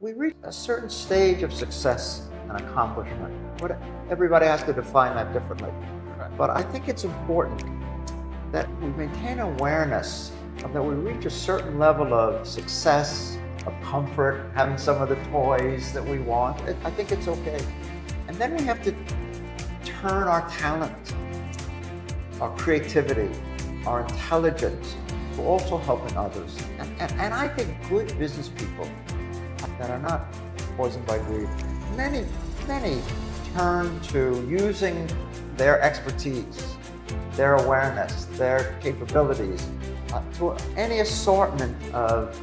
we reach a certain stage of success and accomplishment. What everybody has to define that differently. Right. But I think it's important that we maintain awareness of that we reach a certain level of success, of comfort, having some of the toys that we want. I think it's okay. And then we have to turn our talent, our creativity, our intelligence to also helping others. And I think good business people that are not poisoned by greed, many turn to using their expertise, their awareness, their capabilities to any assortment of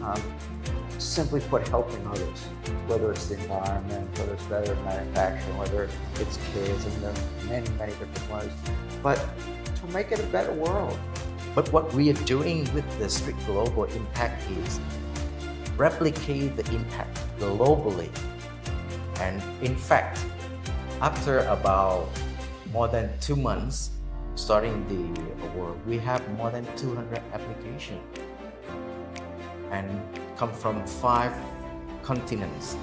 simply put helping others, whether it's the environment, whether it's better manufacturing, whether it's kids, and there are many different ways, but to make it a better world. But what we are doing with the Street Global Impact is replicate the impact globally. And in fact, after about more than 2 months starting the award, we have more than 200 applications and come from 5 continents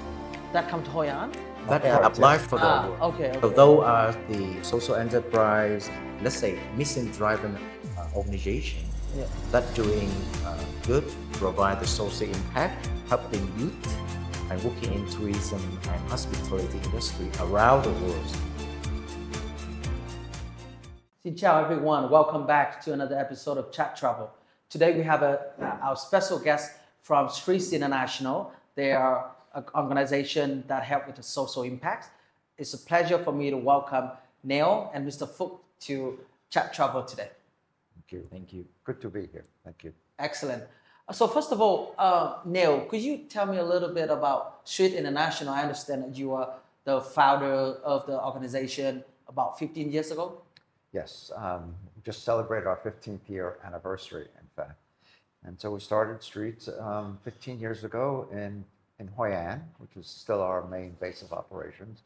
That come to Hoi An? that Right, apply for the award. Okay. So those are the social enterprise, let's say mission-driven organization Yeah. that doing good, provide the social impact, helping youth, and working in tourism and hospitality industry around the world. Xin chào everyone. Welcome back to another episode of Chat.Travel. Today we have our special guest from Streets International. They are an organization that help with the social impact. It's a pleasure for me to welcome Neal and Mr. Phuc to Chat.Travel today. Thank you. Thank you. Good to be here. Thank you. Excellent. So first of all, Neal, could you tell me a little bit about Street International? I understand that you are the founder of the organization about 15 years ago. Yes, we just celebrated our 15th year anniversary, in fact. And so we started Streets 15 years ago in Hoi An, which is still our main base of operations,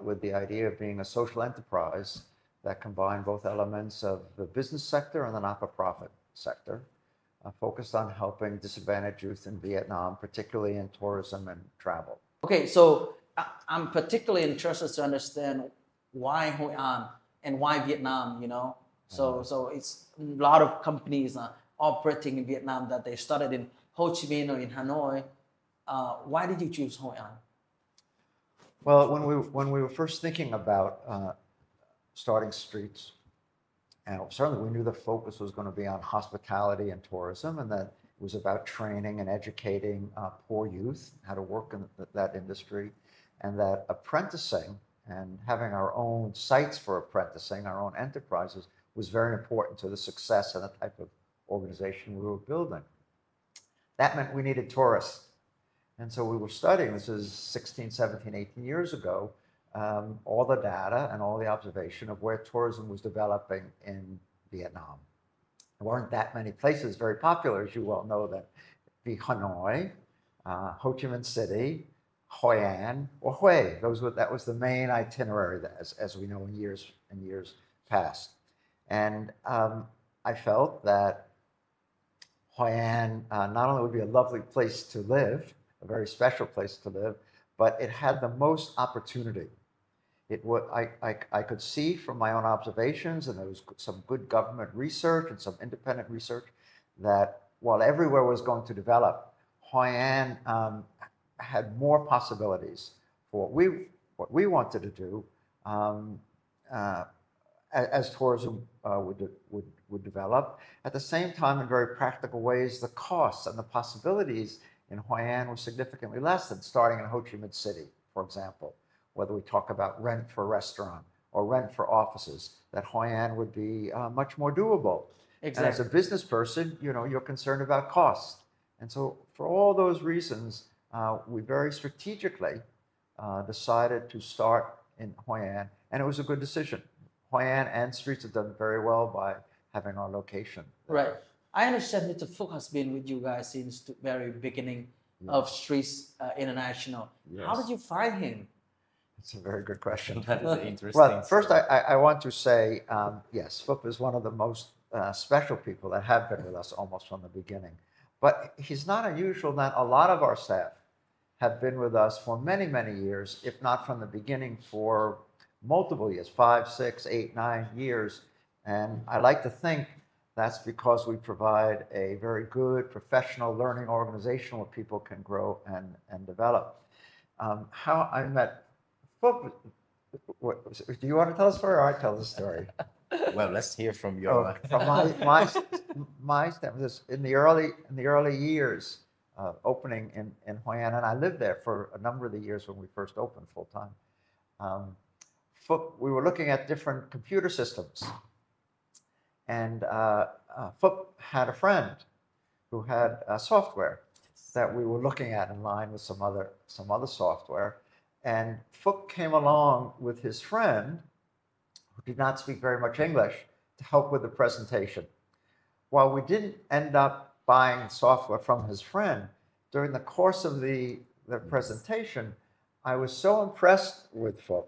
with the idea of being a social enterprise that combined both elements of the business sector and the not-for-profit sector, focused on helping disadvantaged youth in Vietnam, particularly in tourism and travel. Okay, so I'm particularly interested to understand why Hoi An and why Vietnam, you know? So it's a lot of companies operating in Vietnam that they started in Ho Chi Minh or in Hanoi. Why did you choose Hoi An? Well, when we were first thinking about starting Streets, and certainly we knew the focus was going to be on hospitality and tourism, and that it was about training and educating poor youth how to work in that industry, and that apprenticing and having our own sites for apprenticing, our own enterprises, was very important to the success and the type of organization we were building. That meant we needed tourists. And so we were studying, this is 16, 17, 18 years ago, all the data and all the observation of where tourism was developing in Vietnam. There weren't that many places very popular, as you well know, that be Hanoi, Ho Chi Minh City, Hoi An, or Hue. That was the main itinerary as we know in years past. And I felt that Hoi An not only would be a lovely place to live, a very special place to live, but it had the most opportunity. I could see from my own observations, and there was some good government research and some independent research, that while everywhere was going to develop, Hoi An had more possibilities for what we wanted to do as tourism would develop. At the same time, in very practical ways, the costs and the possibilities in Hoi An were significantly less than starting in Ho Chi Minh City, for example. Whether we talk about rent for a restaurant or rent for offices, that Hoi An would be much more doable. Exactly. And as a business person, you're concerned about costs. And so for all those reasons, we very strategically decided to start in Hoi An, and it was a good decision. Hoi An and Streets have done very well by having our location there. Right. I understand Mr. Phuc has been with you guys since the very beginning of Streets International. Yes. How did you find him? It's a very good question. That is an interesting Well, first story. I want to say, yes, Phuc is one of the most special people that have been with us almost from the beginning. But he's not unusual that a lot of our staff have been with us for many, many years, if not from the beginning, for multiple years, 5, 6, 8, 9 years. And I like to think that's because we provide a very good professional learning organization where people can grow and develop. How I met Phuc, do you want to tell the story or I tell the story? Well, let's hear from your. From my standpoint, in the early years, opening in Hoi An, and I lived there for a number of the years when we first opened full time. We were looking at different computer systems, and Phuc had a friend who had software that we were looking at in line with some other software, and Phuc came along with his friend, who did not speak very much English, to help with the presentation. While we didn't end up buying software from his friend, during the course of the presentation, I was so impressed with Phuc.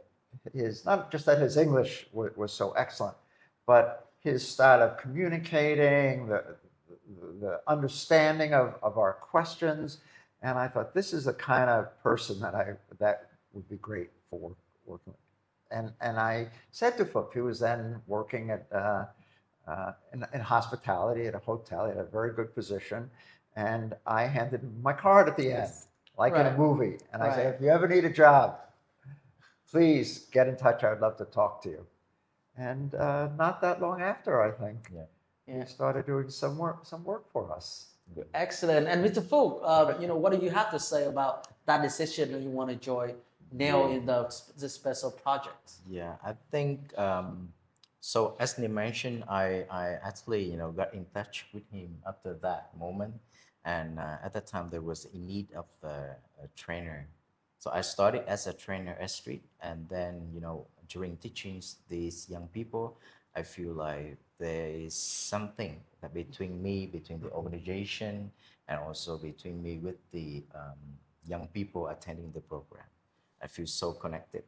Not just that his English was so excellent, but his style of communicating, the understanding of our questions. And I thought, this is the kind of person that would be great for working with. And I said to Phuc, he was then working at in hospitality at a hotel. He had a very good position, and I handed him my card at the end, like in a movie. And I said, if you ever need a job, please get in touch. I'd love to talk to you. And not that long after, I think, he started doing some work for us. Excellent. And Mr. Phuc, what do you have to say about that decision that you want to join Neal in the special project? Yeah, I think so. As Neal mentioned, I actually got in touch with him after that moment, and at that time there was a need of a trainer. So I started as a trainer at Street, and then during teachings these young people, I feel like there is something that between the organization, and also between me with the young people attending the program. I feel so connected.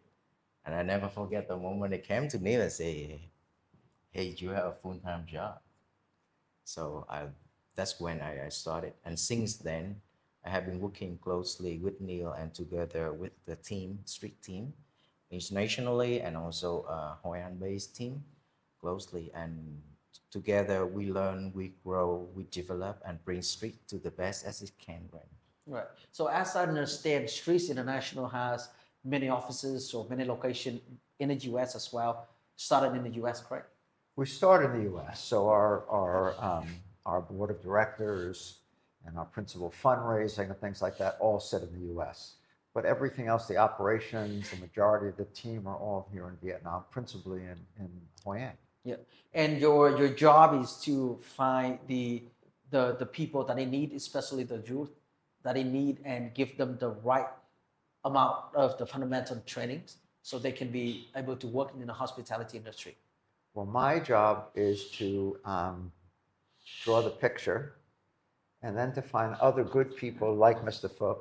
And I never forget the moment they came to me and say, hey, you have a full-time job. So that's when I started. And since then, I have been working closely with Neal and together with the team, Street team, internationally, and also Hoi An-based team closely. And together we learn, we grow, we develop, and bring Street to the best as it can. Right. So as I understand, Streets International has many offices or many locations in the U.S. as well. Started in the U.S., correct? We started in the U.S. So our board of directors and our principal fundraising and things like that all sit in the U.S. But everything else, the operations, the majority of the team are all here in Vietnam, principally in Hoi An. Yeah. And your job is to find the people that they need, especially the youth that they need, and give them the right amount of the fundamental trainings so they can be able to work in the hospitality industry. Well, my job is to draw the picture, and then to find other good people like Mr. Phuc,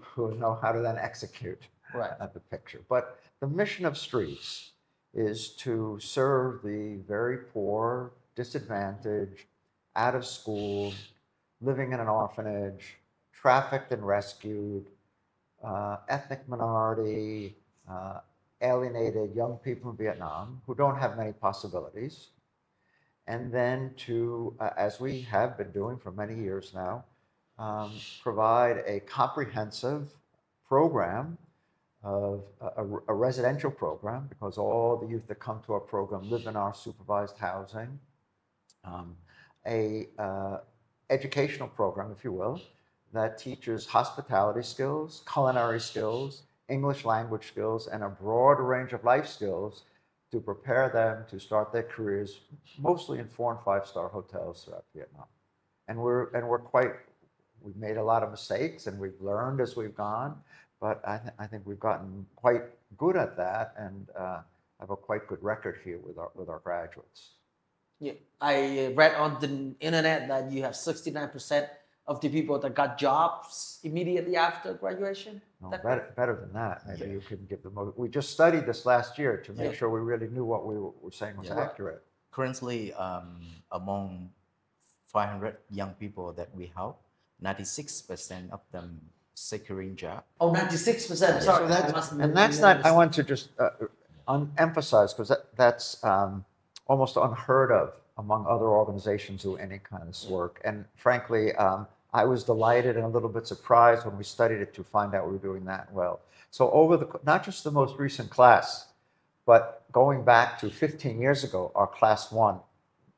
who know how to then execute the picture. But the mission of Streets is to serve the very poor, disadvantaged, out of school, living in an orphanage, trafficked and rescued, ethnic minority, alienated young people in Vietnam who don't have many possibilities. And then to, as we have been doing for many years now, provide a comprehensive program of a residential program, because all the youth that come to our program live in our supervised housing, educational program, if you will, that teaches hospitality skills, culinary skills, English language skills, and a broad range of life skills to prepare them to start their careers, mostly in 4- and 5-star hotels throughout Vietnam. And we've made a lot of mistakes, and we've learned as we've gone, but I think we've gotten quite good at that, and have a quite good record here with our graduates. Yeah, I read on the internet that you have 69% of the people that got jobs immediately after graduation. No, better than that. Maybe you can give them. We just studied this last year to make sure we really knew what we were saying was accurate. Currently, among 500 young people that we help, 96% of them securing job. Oh, 96%. Sorry, So that's, I must and that's not, I want to just emphasize, because that's almost unheard of among other organizations who do any kind of this work. And frankly, I was delighted and a little bit surprised when we studied it to find out we were doing that well. So over the, not just the most recent class, but going back to 15 years ago, our class one,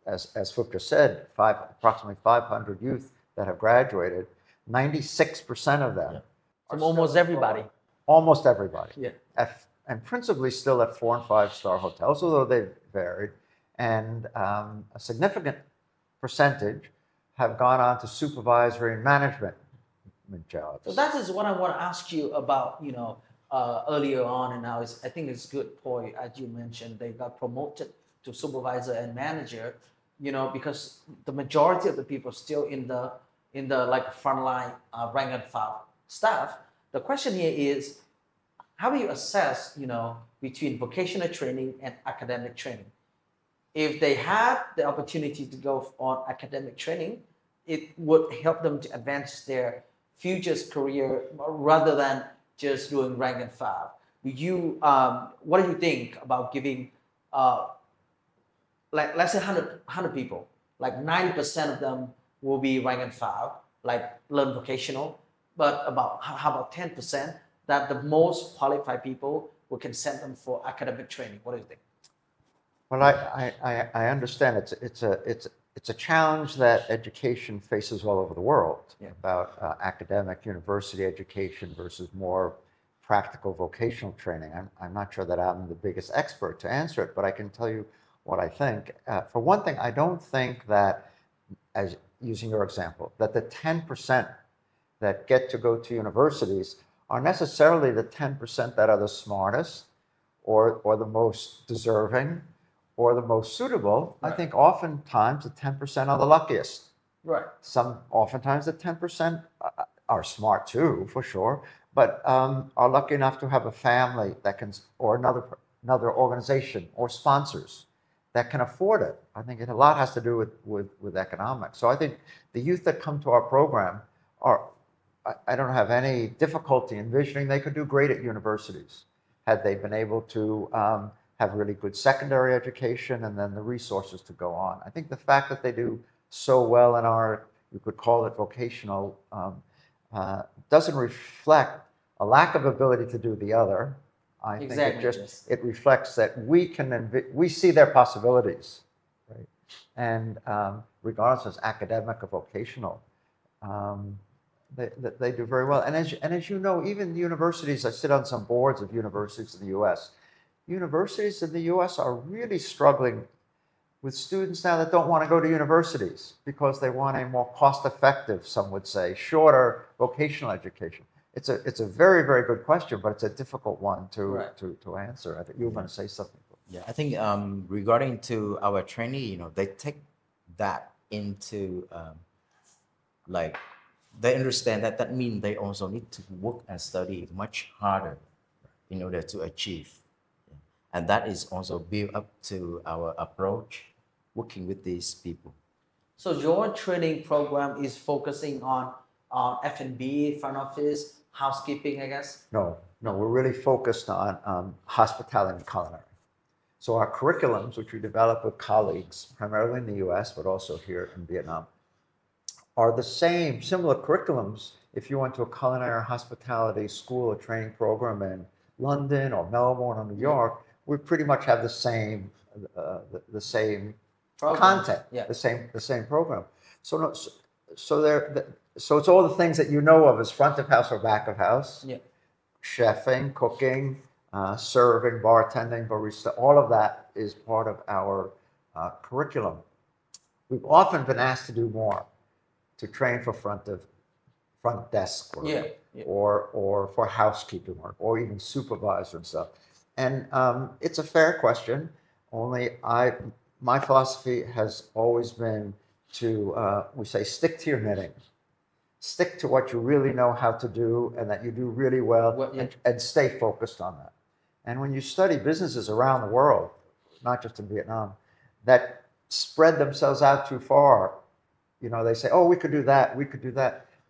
as Phuc just said, approximately 500 youth that have graduated, 96% of them. From are almost still everybody. employed. Almost everybody. Yeah. And principally still at 4 and 5 star hotels, although they've varied. And a significant percentage have gone on to supervisory and management jobs. So that is what I want to ask you about, earlier on, and now I think it's a good point, as you mentioned, they got promoted to supervisor and manager, because the majority of the people still in the like frontline rank and file staff. The question here is, how do you assess, between vocational training and academic training? If they have the opportunity to go on academic training, it would help them to advance their future's career rather than just doing rank and file. What do you think about giving, like let's say 100 people, like 90% of them will be rank and file, like learn vocational, but how about 10% that the most qualified people we can send them for academic training? What do you think? Well, I understand it's a challenge that education faces all over the world, about academic university education versus more practical vocational training. I'm not sure that I'm the biggest expert to answer it, but I can tell you what I think. For one thing, I don't think that, as using your example, that the 10% that get to go to universities are necessarily the 10% that are the smartest or the most deserving or the most suitable. Right. I think oftentimes the 10% are the luckiest. Right. Oftentimes the 10% are smart too, for sure, but are lucky enough to have a family that can, or another organization or sponsors that can afford it. I think a lot has to do with economics. So I think the youth that come to our program I don't have any difficulty envisioning they could do great at universities had they been able to have really good secondary education and then the resources to go on. I think the fact that they do so well in our, you could call it vocational, doesn't reflect a lack of ability to do the other. I think it reflects that we see their possibilities, right? And regardless of academic or vocational, they do very well. And as you know, even universities, I sit on some boards of universities in the U.S. Universities in the U.S. are really struggling with students now that don't want to go to universities because they want a more cost-effective, some would say, shorter vocational education. It's a very, very good question, but it's a difficult one to answer. I think you were going to say something. Yeah, I think regarding to our trainee, they take that into like they understand that means they also need to work and study much harder in order to achieve. And that is also built up to our approach working with these people. So your training program is focusing on F&B, front office, housekeeping, I guess? No, we're really focused on hospitality and culinary. So our curriculums, which we develop with colleagues, primarily in the US, but also here in Vietnam, are the same, similar curriculums if you went to a culinary or hospitality school or training program in London or Melbourne or New York. We pretty much have the same content, the same program. So it's all the things that you know of as front of house or back of house, chefing, cooking, serving, bartending, barista. All of that is part of our curriculum. We've often been asked to do more, to train for front desk work, or for housekeeping work, or even supervisor and stuff. And it's a fair question. Only my philosophy has always been to, we say, stick to your knitting. Stick to what you really know how to do and that you do really well, and stay focused on that. And when you study businesses around the world, not just in Vietnam, that spread themselves out too far, they say, oh, we could do that,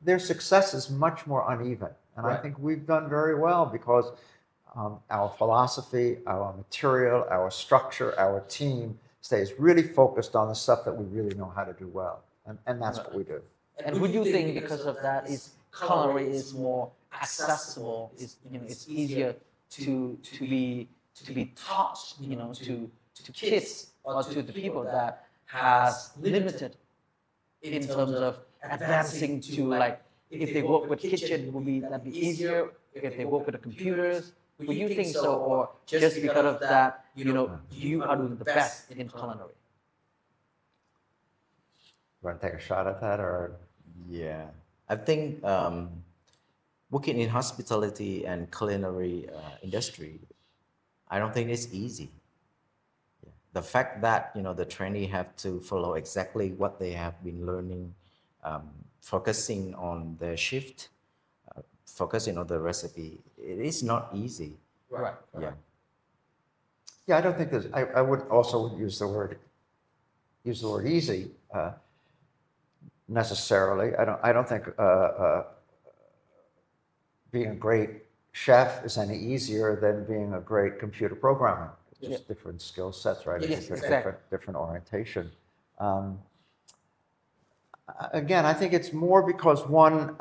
their success is much more uneven. And I Right. think we've done very well because our philosophy, our material, our structure, our team stays really focused on the stuff that we really know how to do well. And that's what we do. And would you think because of that is culinary is more accessible, is it's easier to be taught, to kids or to the people that has limited in terms of advancing to like if they work with kitchen that'd be easier if they work with the computers. Would you think so, or just because of that, you are doing the best in culinary? You want to take a shot at that, or Yeah, I think working in hospitality and culinary industry, I don't think it's easy. The fact that the trainee have to follow exactly what they have been learning, focusing on their shift, focusing on the recipe, it is not easy. Right. Yeah. yeah, I don't think there's. I would also use the word easy necessarily. I don't think being a great chef is any easier than being a great computer programmer. It's just different skill sets, right? Yes, It's a exactly. different orientation. Again, I think it's more because one,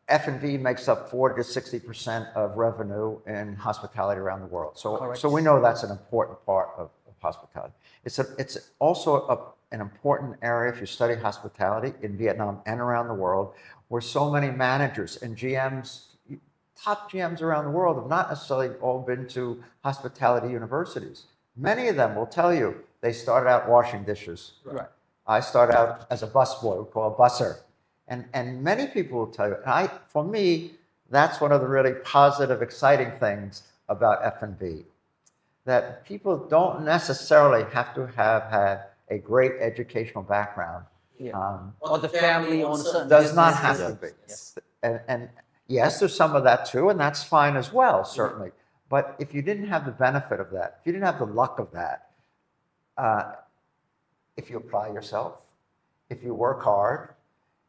F&B makes up 40 to 60% of revenue in hospitality around the world. Correct. So we know that's an important part of hospitality. It's also an important area if you study hospitality in Vietnam and around the world, where so many managers and GMs, top GMs around the world, have not necessarily all been to hospitality universities. Many of them will tell you they started out washing dishes. Right. I started out as a busboy, we call a busser. And many people will tell you, for me, that's one of the really positive, exciting things about F&B, that people don't necessarily have to have had a great educational background. Yeah. Or the family on certain Does not businesses. have to be. Yes. And yes, there's some of that too, and that's fine as well, certainly. But if you didn't have the benefit of that, if you didn't have the luck of that, if you apply yourself, if you work hard,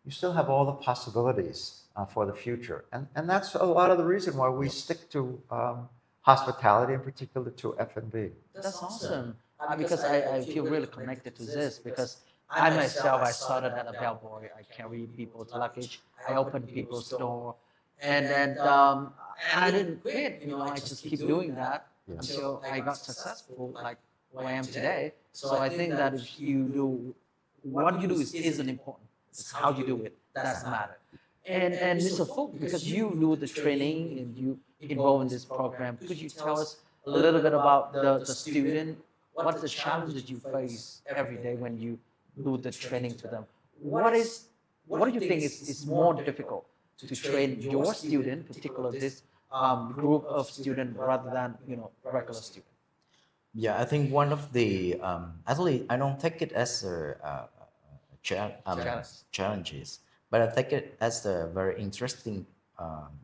you still have all the possibilities for the future. And that's a lot of the reason why we stick to hospitality, in particular to F&B. That's awesome. Because I feel really connected to this because I myself, I started as a bellboy. I carry people's luggage. I opened people's door. And then I didn't quit. I just keep doing that until I got successful, like where I am today. So I think that if you do, what you do isn't important. It's how you do it. That's matter. And Mr. Phuc, because you do the training and you involved in this program, could you tell us a little bit about the student? What's the challenges you face every day when you do the training to them? What do you think is more difficult to train your student, particularly this group of students, rather than regular student? Yeah, I think one of the actually I don't take it as Challenge. challenges, but I take it as a very interesting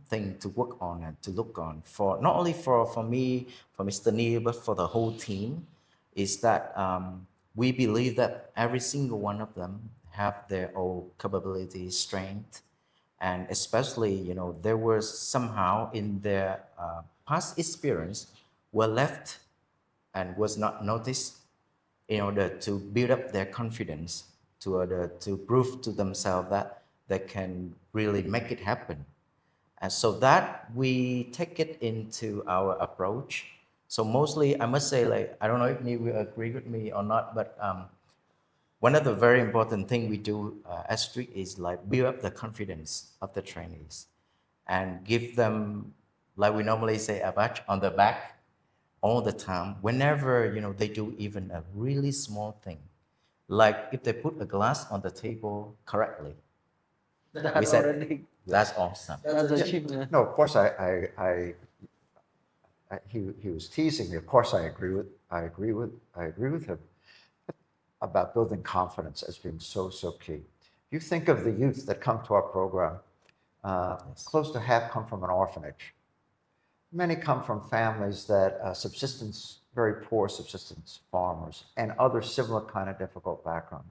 thing to work on and to look on for not only for me, for Mr. Neal, but for the whole team, is that we believe that every single one of them have their own capability, strength, and especially there was somehow in their past experience were left and was not noticed in order to build up their confidence, to order to prove to themselves that they can really make it happen. And so that we take it into our approach. So mostly, I must say, like, I don't know if you will agree with me or not, but one of the very important thing we do at Street is like build up the confidence of the trainees and give them, like we normally say, a patch on the back all the time whenever they do even a really small thing, like if they put a glass on the table correctly, we said that's awesome. That's achievement. No, of course, he was teasing me. Of course, I agree with him about building confidence as being so key. You think of the youth that come to our program, close to half come from an orphanage. Many come from families that very poor subsistence farmers and other similar kind of difficult background.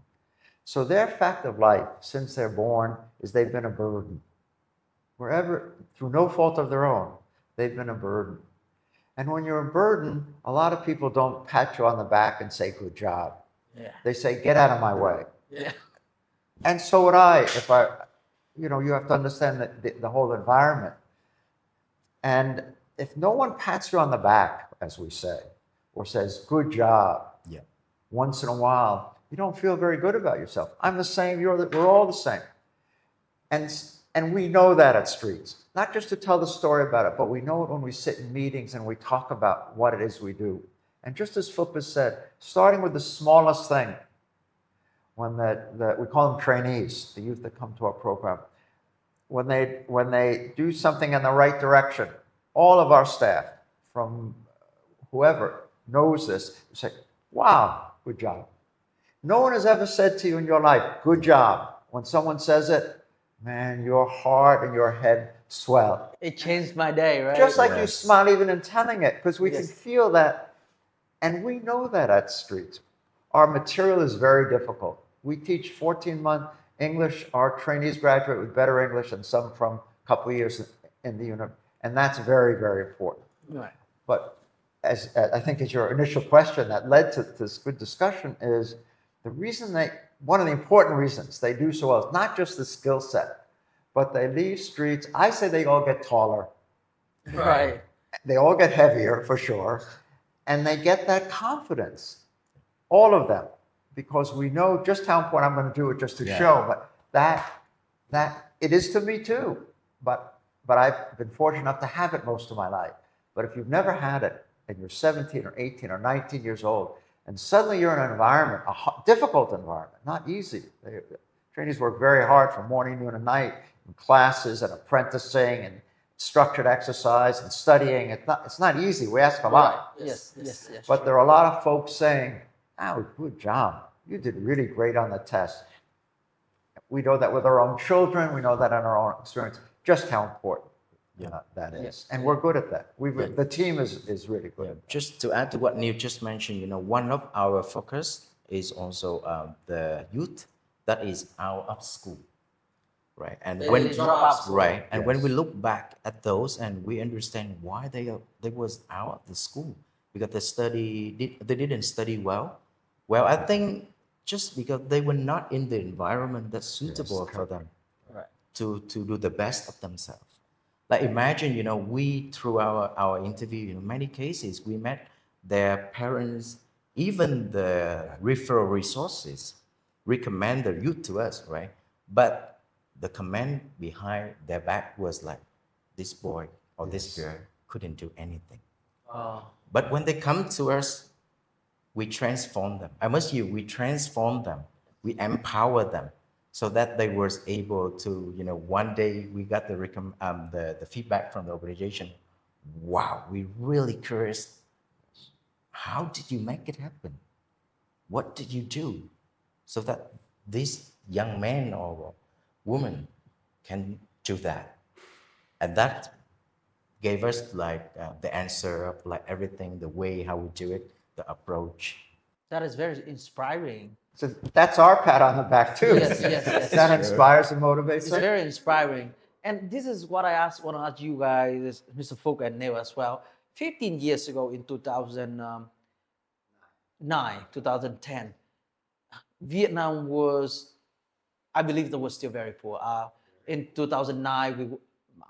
So their fact of life since they're born is they've been a burden. Wherever, through no fault of their own, they've been a burden. And when you're a burden, a lot of people don't pat you on the back and say, good job. Yeah. They say, get out of my way. Yeah. And so would I, if I, you have to understand the whole environment. And if no one pats you on the back, as we say, or says, good job, Yeah. once in a while, you don't feel very good about yourself. I'm the same, we're all the same. And we know that at Streets, not just to tell the story about it, but we know it when we sit in meetings and we talk about what it is we do. And just as Phuc has said, starting with the smallest thing, when we call them trainees, the youth that come to our program, when they do something in the right direction, all of our staff, from whoever knows this, say, wow, good job. No one has ever said to you in your life, good job. When someone says it, man, your heart and your head swell. It changed my day, right? Just like you Yes. smile even in telling it, because we can Yes. feel that. And we know that at Streets. Our material is very difficult. We teach 14-month English. Our trainees graduate with better English than some from a couple of years in the unit. And that's very, very important. Right. But as I think as your initial question that led to this good discussion is the reason one of the important reasons they do so well is not just the skill set, but they leave Streets. I say they all get taller. Right. They all get heavier for sure. And they get that confidence, all of them, because we know just how important. I'm going to do it just to show, but that it is to me too. But I've been fortunate enough to have it most of my life. But if you've never had it and you're 17 or 18 or 19 years old, and suddenly you're in an environment, difficult environment, not easy. Trainees work very hard from morning, noon, and night in classes and apprenticing and structured exercise and studying. It's not easy. We ask a lot. Yes. But there are a lot of folks saying, oh, good job. You did really great on the test. We know that with our own children. We know that in our own experience, just how important that is. Yes. And we're good at that. The team is really good. Yeah, just to add to what Neil just mentioned, one of our focus is also the youth that is out of school, right? And They when drop out of school. right, and when Yes. we look back at those and we understand why they was out of the school because they didn't study well. Well, I think just because they were not in the environment that's suitable for them Right. to do the best of themselves. Like imagine, we through our interview, in many cases we met their parents, even the referral resources recommend the youth to us, right? But the comment behind their back was like, this boy or this girl couldn't do anything. Oh. But when they come to us, we transform them. We transform them. We empower them so that they were able to, one day we got the feedback from the organization. Wow, we really curious. How did you make it happen? What did you do so that this young man or woman can do that? And that gave us the answer of everything, the way how we do it, the approach. That is very inspiring. So that's our pat on the back too. Yes. That inspires and motivates It's us. very want to ask you guys, Mr. Phuc and Neal as well. 15 years ago in 2009, 2010, Vietnam was, I believe, that was still very poor. In 2009,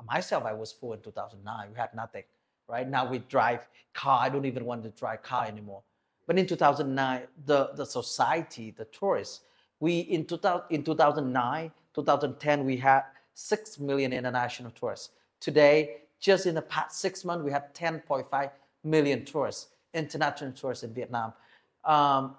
I was poor in 2009. We had nothing. Right now we drive car. I don't even want to drive car anymore. But in 2009, the society, the tourists, in 2009, 2010, we had 6 million international tourists. Today, just in the past 6 months, we have 10.5 million tourists, international tourists in Vietnam. The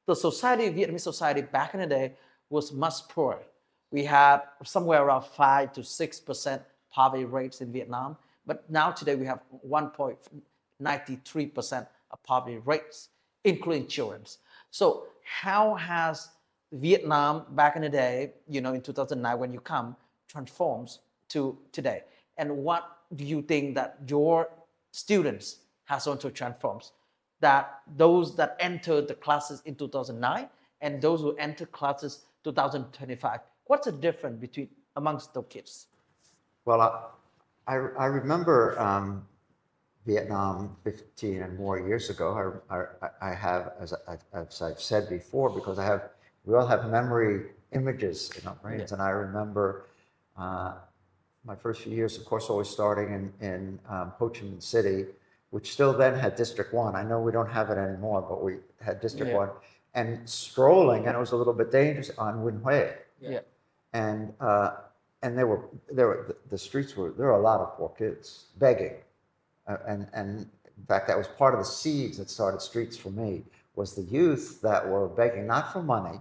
Vietnamese society back in the day was much poorer. We had somewhere around 5 to 6% poverty rates in Vietnam. But now today we have 1.93% of poverty rates, including children. So how has Vietnam back in the day, in 2009 when you come, transforms to today? And what do you think that your students has also transformed? That those that entered the classes in 2009 and those who enter classes 2025. What's the difference between amongst the kids? Well, I remember Vietnam 15 and more years ago. I have, as I've said before, because we all have memory images in our brains, and I remember my first few years, of course, always starting in Ho Chi Minh City, which still then had District 1. I know we don't have it anymore, but we had District 1. And strolling, and it was a little bit dangerous, on Nguyen Hue. Yeah. And the streets there were a lot of poor kids begging. And in fact, that was part of the seeds that started Streets for me, was the youth that were begging, not for money,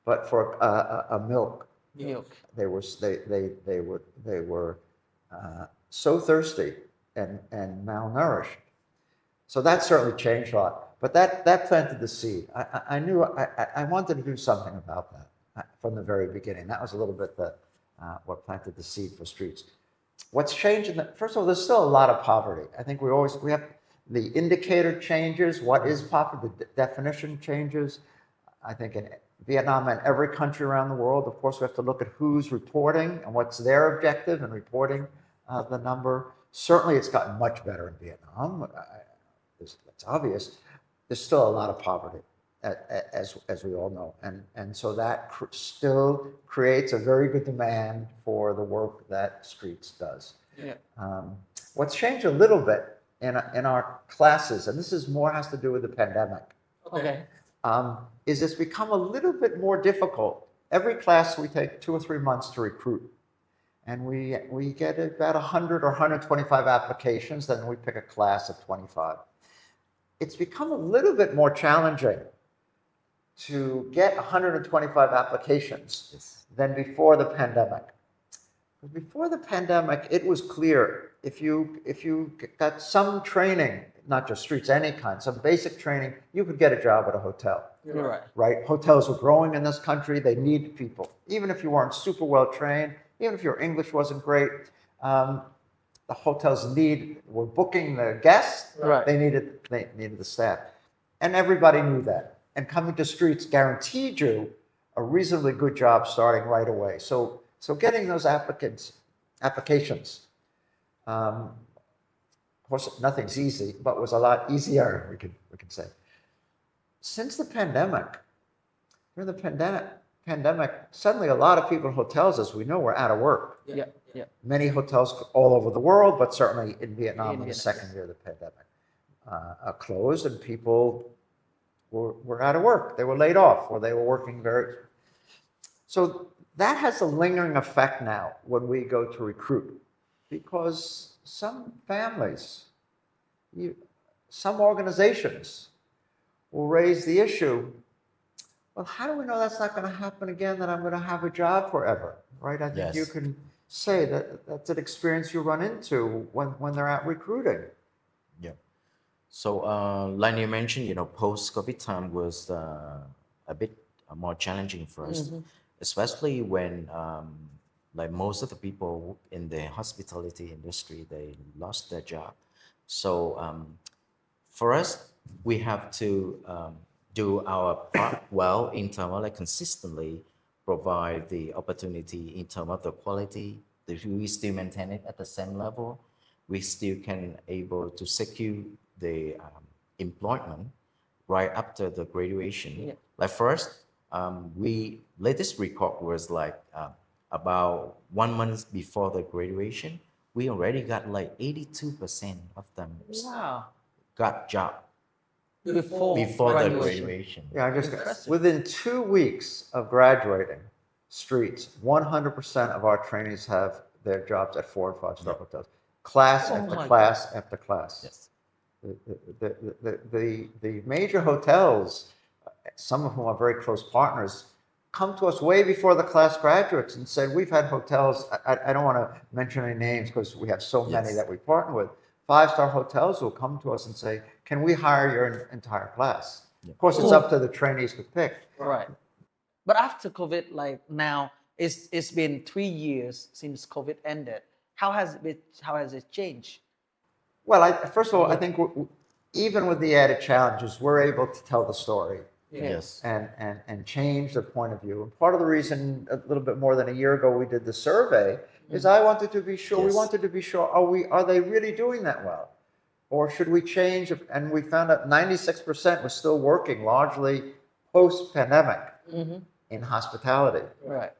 but for a milk. Milk. They were so thirsty and malnourished. So that certainly changed a lot. But that planted the seed. I knew I wanted to do something about that from the very beginning. That was a little bit what planted the seed for Streets. What's changed first of all, there's still a lot of poverty. I think we have the indicator changes. What is poverty? The definition changes. I think in Vietnam and every country around the world, of course, we have to look at who's reporting and what's their objective in reporting the number. Certainly, it's gotten much better in Vietnam. That's obvious. There's still a lot of poverty, as we all know, and so that still creates a very good demand for the work that Streets does. Yeah. What's changed a little bit in our classes, and this is more has to do with the pandemic. Okay. Is it's become a little bit more difficult. Every class we take 2 or 3 months to recruit, and we get about 100 or 125 applications. Then we pick a class of 25. It's become a little bit more challenging to get 125 applications than before the pandemic. Before the pandemic, it was clear if you got some training, not just Streets, any kind, some basic training, you could get a job at a hotel. You're right. Right? Hotels were growing in this country. They need people. Even if you weren't super well trained, even if your English wasn't great, the hotels were booking the guests. Right. They needed the staff. And everybody knew that. And coming to Streets guaranteed you a reasonably good job starting right away. So getting those applications, of course, nothing's easy, but was a lot easier, we can say. Since the pandemic, during the pandemic, suddenly a lot of people in hotels, as we know, were out of work. Yeah. Many hotels all over the world, but certainly in Vietnam in the second year of the pandemic, closed, and people were out of work. They were laid off, or they were working So that has a lingering effect now when we go to recruit, because some families, some organizations will raise the issue, well, how do we know that's not going to happen again, that I'm going to have a job forever, right? I think you can say that that's an experience you run into when they're out recruiting. Yeah. So like you mentioned, post-COVID time was a bit more challenging for us, especially when like most of the people in the hospitality industry, they lost their job. So for us, we have to do our part well in terms of consistently provide the opportunity in terms of the quality. We still maintain it at the same level. We still can able to secure the employment right after the graduation. Yeah. Like first, latest record was about 1 month before the graduation, we already got 82% of them got job before the graduation. Yeah, within 2 weeks of graduating Streets, 100% of our trainees have their jobs at 4 and 5-star hotels. Class after class after class. Yes. The major hotels, some of whom are very close partners, come to us way before the class graduates and say, we've had hotels, I don't want to mention any names because we have so many that we partner with, 5-star hotels will come to us and say, can we hire your entire class? Yeah. Of course, it's up to the trainees to pick. Right. But after COVID, now, it's been 3 years since COVID ended. How has it changed? Well, first of all, I think even with the added challenges, we're able to tell the story Yes. and change their point of view. And part of the reason a little bit more than a year ago we did the survey is I wanted to be sure, we Yes. wanted to be sure, are they really doing that well? Or should we change? And we found out 96% was still working largely post-pandemic in hospitality. Right.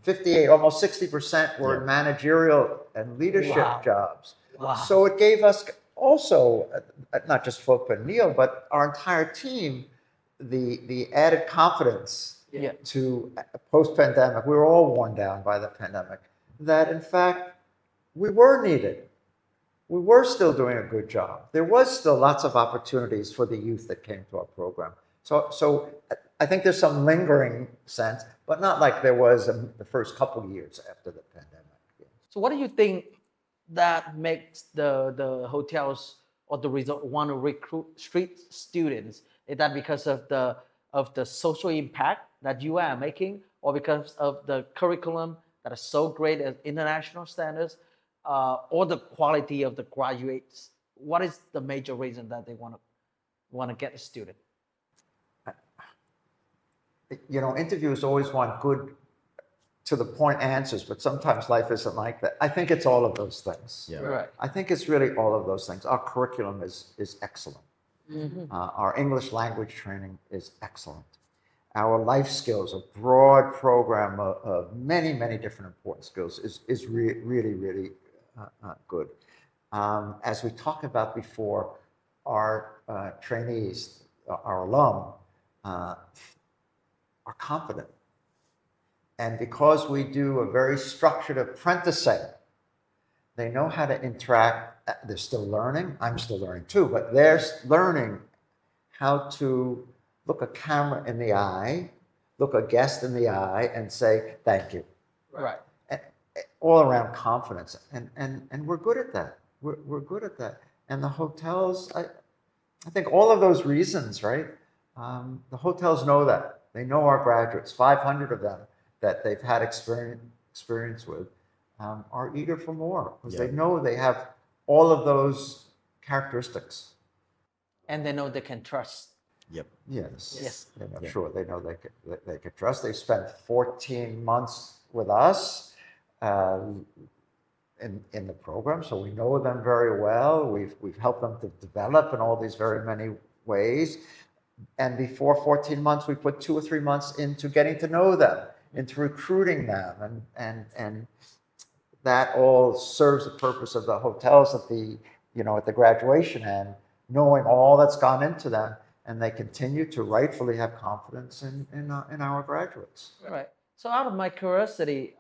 58, almost 60% were in Yeah. managerial and leadership Wow. jobs. Wow. So it gave us also, not just Phuc and Neal, but our entire team, the added confidence Yeah. to post-pandemic. We were all worn down by the pandemic. That in fact we were needed. We were still doing a good job. There was still lots of opportunities for the youth that came to our program. So I think there's some lingering sense, but not like there was in the first couple of years after the pandemic. So what do you think that makes the hotels or the resort want to recruit street students? Is that because of the social impact that you are making, or because of the curriculum that is so great at international standards, or the quality of the graduates? What is the major reason that they want to get a student? You know, interviewers always want good, to the point answers, but sometimes life isn't like that. I think it's all of those things. Yeah. Right. I think it's really all of those things. Our curriculum is excellent. Our English language training is excellent. Our life skills, a broad program of many, many different important skills is really good. As we talked about before, our trainees, our alum, are confident. And because we do a very structured apprenticing, they know how to interact. They're still learning. I'm still learning too, but they're learning how to look a camera in the eye, look a guest in the eye, and say, thank you. Right. All around confidence. And we're good at that. We're good at that. And the hotels, I think all of those reasons, right? The hotels know that. They know our graduates, 500 of them that they've had experience with, are eager for more because they know they have all of those characteristics. And they know they can trust. Yep. Yes. Yes. They know, Yeah. sure, they know they could trust. They've spent 14 months with us in the program, so we know them very well. We've helped them to develop in all these very many ways. And before 14 months, we put 2 or 3 months into getting to know them, into recruiting them, and that all serves the purpose of the hotels at the graduation end, knowing all that's gone into them, and they continue to rightfully have confidence in our graduates. Right. So out of my curiosity,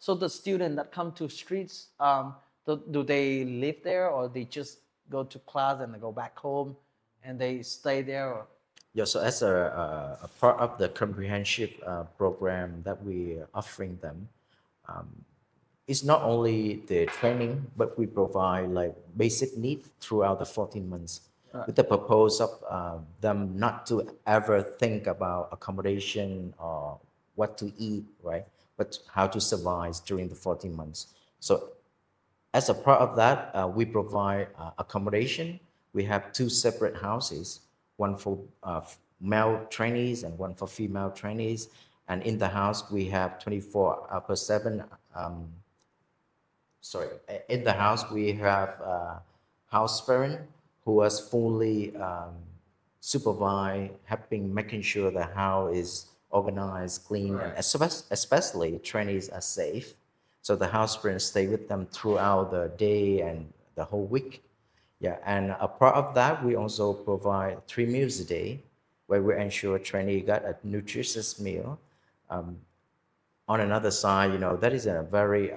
so the student that come to streets, do they live there, or they just go to class and they go back home and they stay there? Or? Yeah, so as a part of the comprehensive program that we are offering them, it's not only the training, but we provide like basic need throughout the 14 months with the purpose of them not to ever think about accommodation or what to eat, right? But how to survive during the 14 months. So as a part of that, we provide accommodation. We have 2 separate houses, one for male trainees and one for female trainees. And in the house, we have 24/7. In the house, we have a house parent who was fully supervised, helping, making sure the house is organized, clean, and especially trainees are safe. So the house parents stay with them throughout the day and the whole week. Yeah, and a part of that, we also provide 3 meals a day, where we ensure trainee got a nutritious meal. On another side, that is a very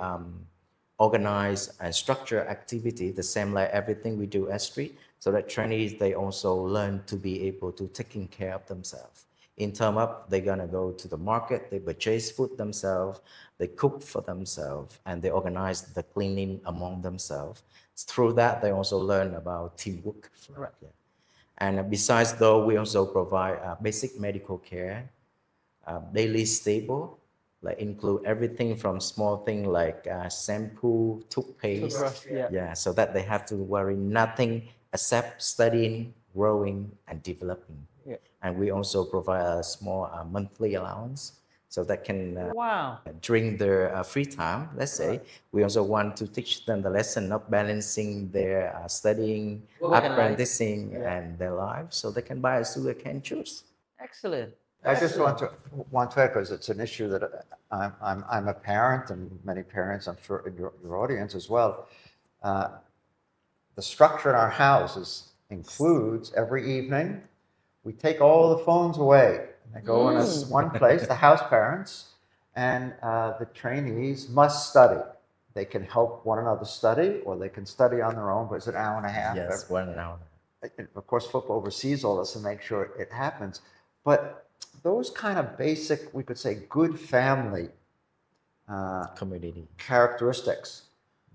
organized and structured activity, the same like everything we do at Street, so that trainees, they also learn to be able to taking care of themselves. In terms of they're gonna go to the market, they purchase food themselves, they cook for themselves, and they organize the cleaning among themselves. Through that, they also learn about teamwork. Right. Yeah. And besides, though, we also provide basic medical care, daily stable, like include everything from small thing like shampoo, toothpaste. Toothbrush, yeah. Yeah, so that they have to worry nothing except studying, growing, and developing. Yeah. And we also provide a small monthly allowance so that can Wow. during their free time, let's say, we also want to teach them the lesson of balancing their studying, Work and life. apprenticing, and their lives, so they can buy a sugar cane juice. Excellent. I just Excellent. want to echo, because it's an issue that I'm a parent, and many parents, I'm sure, in your audience as well. The structure in our houses includes every evening, we take all the phones away. They go in one place, the house parents, and the trainees must study. They can help one another study, or they can study on their own, but it's an hour and a half. Yes, 1 hour. Of course, flip oversees all this and make sure it happens. But those kind of basic, we could say, good family Community. characteristics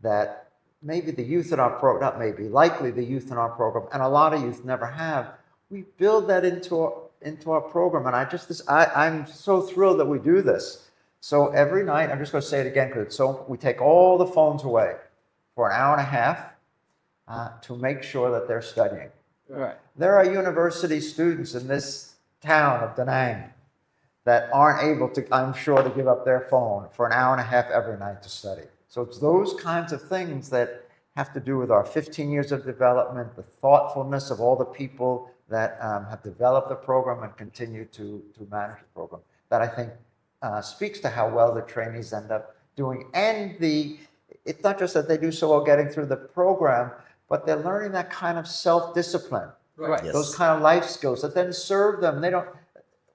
that maybe the youth in our program, not maybe, likely the youth in our program, and a lot of youth never have, we build that into our program. And I'm so thrilled that we do this. So every night, I'm just going to say it again, because we take all the phones away for an hour and a half to make sure that they're studying. Right. There are university students in this town of Da Nang that aren't able to, I'm sure, to give up their phone for an hour and a half every night to study. So it's those kinds of things that have to do with our 15 years of development, the thoughtfulness of all the people that have developed the program and continue to manage the program, that I think speaks to how well the trainees end up doing. And it's not just that they do so well getting through the program, but they're learning that kind of self-discipline, Right. Yes. those kind of life skills that then serve them.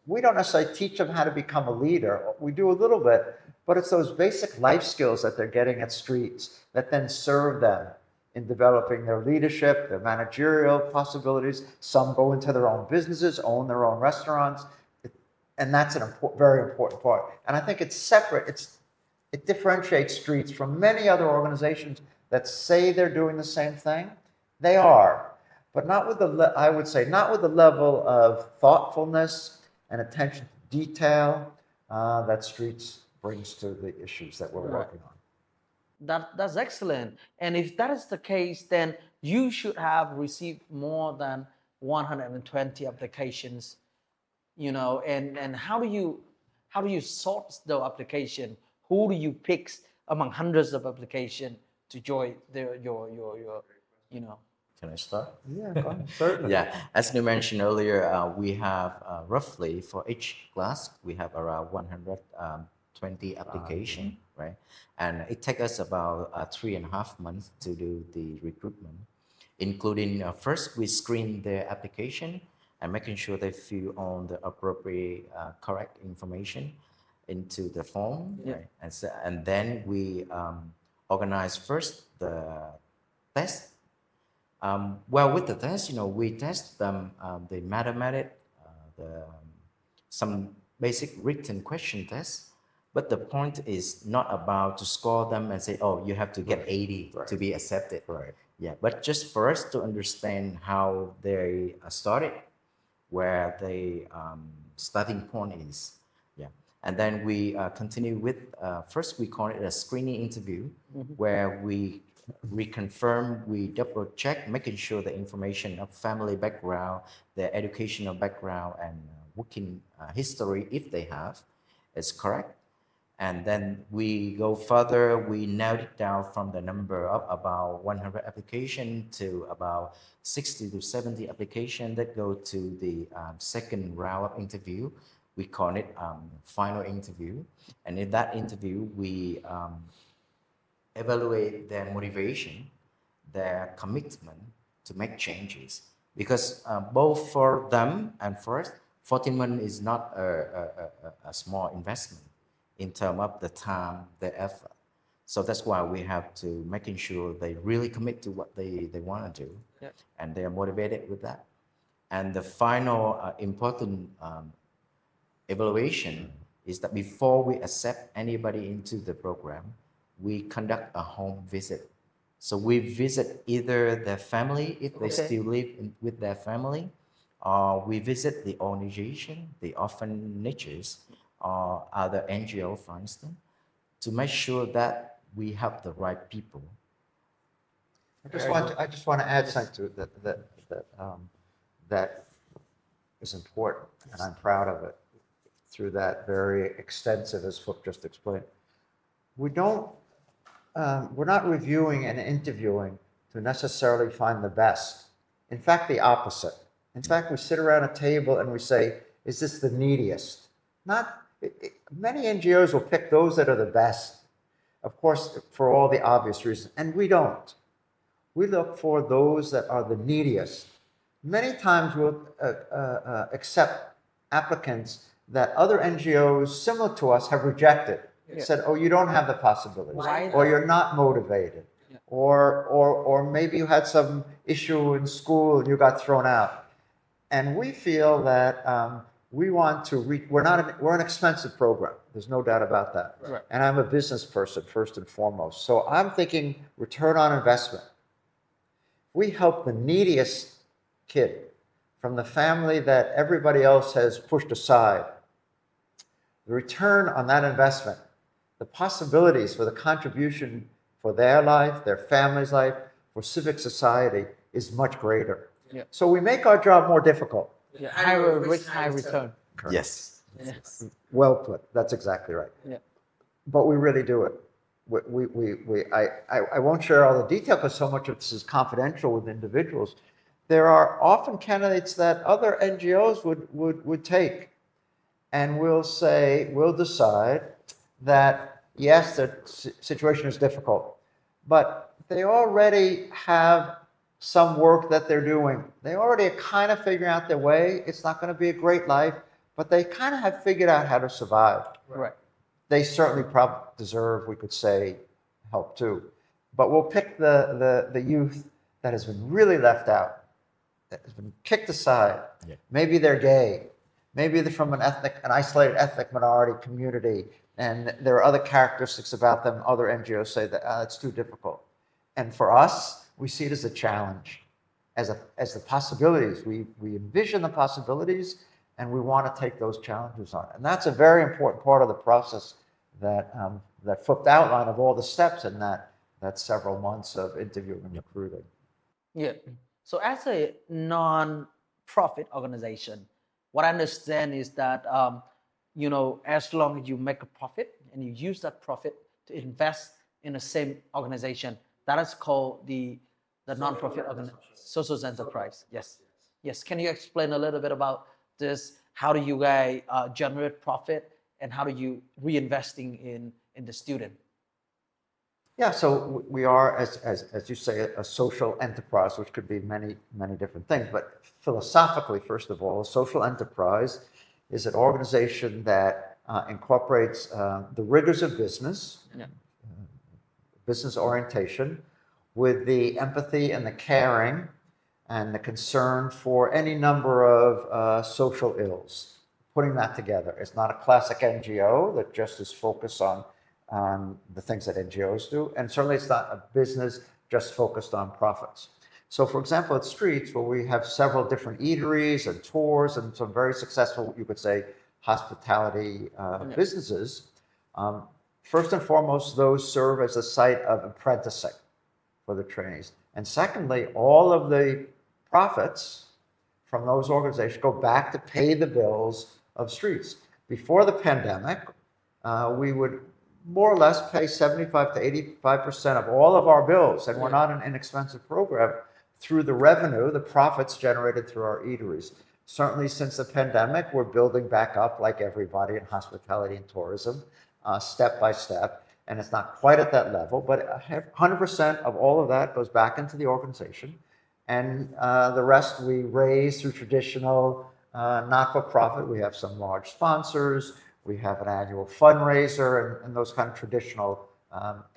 We don't necessarily teach them how to become a leader. We do a little bit, but it's those basic life skills that they're getting at Streets that then serve them in developing their leadership, their managerial possibilities. Some go into their own businesses, own their own restaurants, and that's very important part. And I think it's separate. It differentiates Streets from many other organizations that say they're doing the same thing. They are, but not with I would say, not with the level of thoughtfulness and attention to detail that Streets brings to the issues that we're working on. That's excellent. And if that is the case, then you should have received more than 120 applications, and how do you sort the application? Who do you pick among hundreds of applications to join your. Can I start? Yeah, go ahead. Certainly. Yeah, as you mentioned earlier, we have roughly for each class, we have around 120 application, right? And it takes us about 3.5 months to do the recruitment, including first we screen their application and making sure they fill on the appropriate correct information into the form, right? And then we organize first the test. Well, with the test, we test them the mathematics, some basic written question tests. But the point is not about to score them and say, oh, you have to get 80 to be accepted. Right. Yeah, but just for us to understand how they started, where the starting point is. Yeah, and then we continue with first we call it a screening interview, where we reconfirm, we double check, making sure the information of family background, their educational background, and working history, if they have, is correct. And then we go further, we narrowed it down from the number of about 100 applications to about 60 to 70 applications that go to the second round of interview. We call it final interview. And in that interview, we evaluate their motivation, their commitment to make changes. Because both for them and for us, 14 months is not a small investment in terms of the time, the effort. So that's why we have to making sure they really commit to what they want to do, and they are motivated with that. And the final important evaluation is that before we accept anybody into the program, we conduct a home visit. So we visit either their family, if they still live with their family, or we visit the organization, the orphanages, or other NGO, for instance, to make sure that we have the right people. I just want to add something to it that is important, and I'm proud of it through that very extensive, as Phuc just explained. We don't, we're not reviewing and interviewing to necessarily find the best. In fact, the opposite. In fact, we sit around a table and we say, is this the neediest? Many NGOs will pick those that are the best, of course, for all the obvious reasons, and we don't. We look for those that are the neediest. Many times we'll accept applicants that other NGOs similar to us have rejected. Said, oh, you don't have the possibilities, Why or though? you're not motivated, or maybe you had some issue in school and you got thrown out. And we feel that we want to we're an expensive program. There's no doubt about that. Right. And I'm a business person first and foremost. So I'm thinking return on investment. We help the neediest kid from the family that everybody else has pushed aside. The return on that investment, the possibilities for the contribution for their life, their family's life, for civic society is much greater. Yeah. So we make our job more difficult. Yeah. High risk, high return. Yes. Yes. Well put. That's exactly right. Yeah. But we really do it. I won't share all the detail because so much of this is confidential with individuals. There are often candidates that other NGOs would take, and we'll decide that yes, the situation is difficult, but they already have some work that they're doing. They already are kind of figuring out their way. It's not going to be a great life, but they kind of have figured out how to survive. Right. They certainly probably deserve, we could say, help too. But we'll pick the youth that has been really left out, that has been kicked aside. Yeah. Maybe they're gay. Maybe they're from an isolated ethnic minority community, and there are other characteristics about them. Other NGOs say that it's too difficult. And for us, we see it as a challenge, as the possibilities. We envision the possibilities, and we want to take those challenges on. And that's a very important part of the process that Phuc outline of all the steps in that several months of interviewing and recruiting. Yeah. So as a non-profit organization, what I understand is that as long as you make a profit and you use that profit to invest in the same organization, that is called the non-profit organization, social enterprise. Yes. Yes. Can you explain a little bit about this? How do you guys generate profit, and how do you reinvesting in the student? Yeah, so we are, as you say, a social enterprise, which could be many, many different things. But philosophically, first of all, a social enterprise is an organization that incorporates the rigors of business, business orientation, with the empathy and the caring and the concern for any number of social ills. Putting that together. It's not a classic NGO that just is focused on the things that NGOs do, and certainly it's not a business just focused on profits. So for example, at Streets, where we have several different eateries and tours and some very successful, you could say, hospitality businesses, first and foremost, those serve as a site of apprenticing for the trainees. And secondly, all of the profits from those organizations go back to pay the bills of Streets. Before the pandemic, we would more or less pay 75 to 85% of all of our bills, and we're not an inexpensive program, through the revenue, the profits generated through our eateries. Certainly since the pandemic, we're building back up like everybody in hospitality and tourism, step by step, and it's not quite at that level, but 100% of all of that goes back into the organization, and the rest we raise through traditional not-for-profit. We have some large sponsors. We have an annual fundraiser and those kind of traditional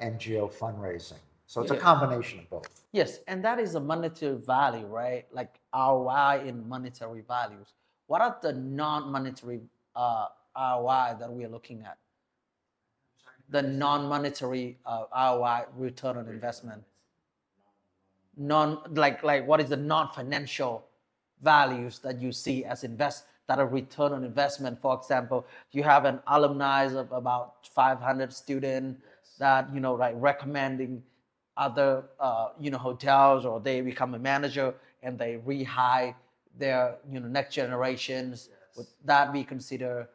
NGO fundraising. So it's a combination of both. Yes, and that is a monetary value, right? Like ROI in monetary values. What are the non-monetary ROI that we are looking at? The non-monetary ROI, return on investment. Like what is the non-financial values that you see as that are return on investment? For example, you have an alumni of about 500 students that recommending other hotels, or they become a manager and they rehire their next generations? Would that be considered